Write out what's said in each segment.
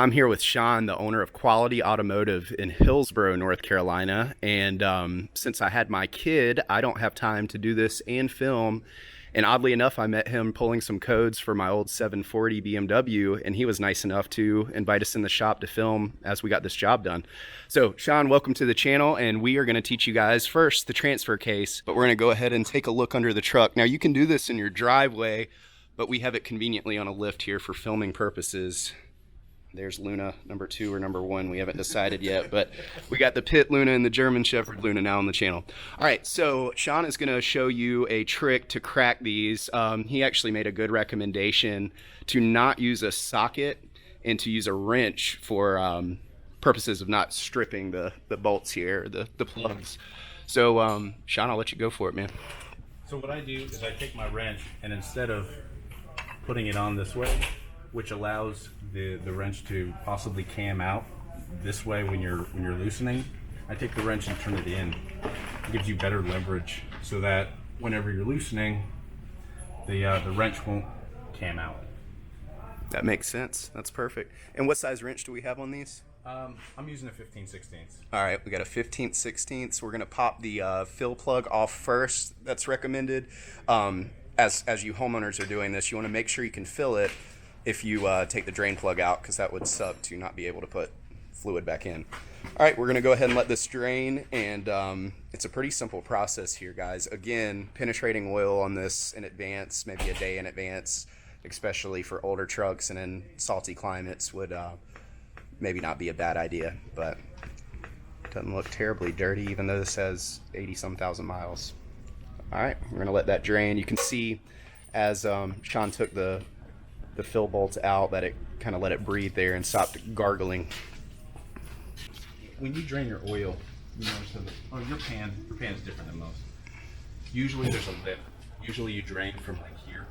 I'm here with Sean, the owner of Quality Automotive in Hillsborough, North Carolina. And since I had my kid, I don't have time to do this and film. And oddly enough, I met him pulling some codes for my old 740 BMW, and he was nice enough to invite us in the shop to film as we got this job done. So, Sean, welcome to the channel, and we are going to teach you guys first the transfer case, but we're going to go ahead and take a look under the truck. Now, you can do this in your driveway, but we have it conveniently on a lift here for filming purposes. There's Luna number 2 or number 1. We haven't decided yet, but we got the Pit Luna and the German Shepherd Luna now on the channel. All right, so Sean is going to show you a trick to crack these. He actually made a good recommendation to not use a socket and to use a wrench for purposes of not stripping the bolts here, the plugs. So Sean, I'll let you go for it, man. So what I do is I take my wrench, and instead of putting it on this way, which allows the wrench to possibly cam out this way when you're loosening, I take the wrench and turn it in. It gives you better leverage so that whenever you're loosening, the wrench won't cam out. That makes sense. That's perfect. And what size wrench do we have on these? I'm using a 15/16. All right, we got a 15/16. We're gonna pop the fill plug off first. That's recommended. As you homeowners are doing this, you want to make sure you can fill it if you take the drain plug out, because that would suck to not be able to put fluid back in. All right, we're gonna go ahead and let this drain, and it's a pretty simple process here, guys. Again, penetrating oil on this in advance, maybe a day in advance, especially for older trucks and in salty climates, would maybe not be a bad idea, but it doesn't look terribly dirty, even though this has 80-some thousand miles. All right, we're gonna let that drain. You can see as Sean took the fill bolts out that it kind of let it breathe there and stopped gargling. When you drain your oil, you notice that your pan is different than most. Usually there's a lip. Usually you drain from like here,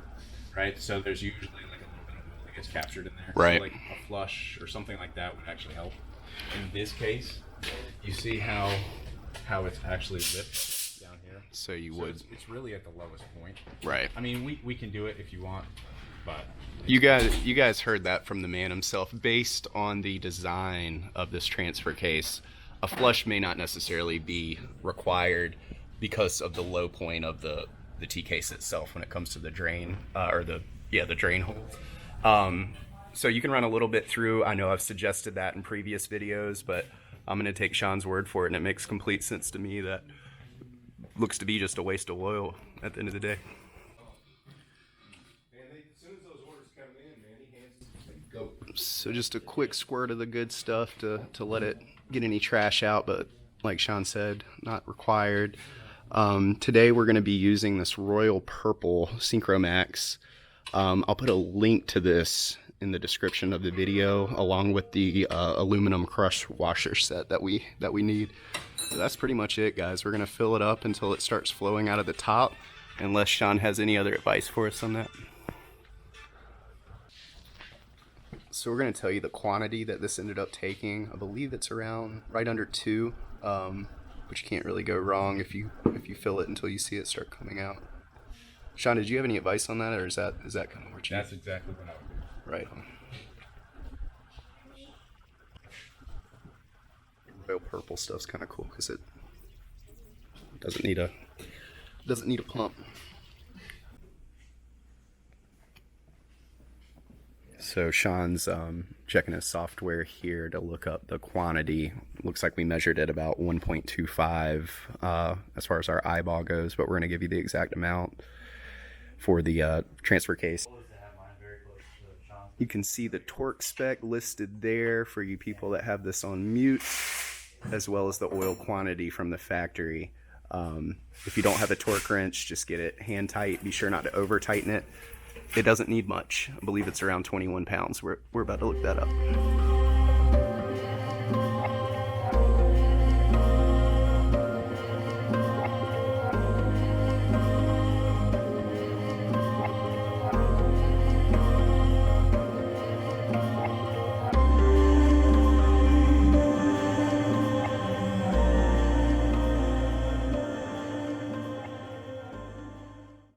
right? So there's usually like a little bit of oil that gets captured in there. Right. So like a flush or something like that would actually help. In this case, you see how it's actually lipped down here. So you So would. it's really at the lowest point. Right. I mean, we can do it if you want, but You guys heard that from the man himself. Based on the design of this transfer case, a flush may not necessarily be required because of the low point of the T case itself when it comes to the drain the drain hole. So you can run a little bit through. I know I've suggested that in previous videos, but I'm going to take Sean's word for it, and it makes complete sense to me. That looks to be just a waste of oil at the end of the day. So just a quick squirt of the good stuff to let it get any trash out, but like Sean said, not required. Today we're going to be using this Royal Purple Synchromax. I'll put a link to this in the description of the video, along with the aluminum crush washer set that we need. So that's pretty much it, guys. We're going to fill it up until it starts flowing out of the top, unless Sean has any other advice for us on that. So we're going to tell you the quantity that this ended up taking. I believe it's around right under 2, which can't really go wrong if you fill it until you see it start coming out. Sean, did you have any advice on that, or is that kind of what you? that's exactly what I would do. Right on. Royal Purple stuff's kind of cool because it doesn't need a pump. So Sean's checking his software here to look up the quantity. Looks like we measured it about 1.25 as far as our eyeball goes, but we're going to give you the exact amount for the transfer case. You can see the torque spec listed there for you people that have this on mute, as well as the oil quantity from the factory. If you don't have a torque wrench, just get it hand tight. Be sure not to over tighten it. It doesn't need much. I believe it's around 21 pounds. We're about to look that up.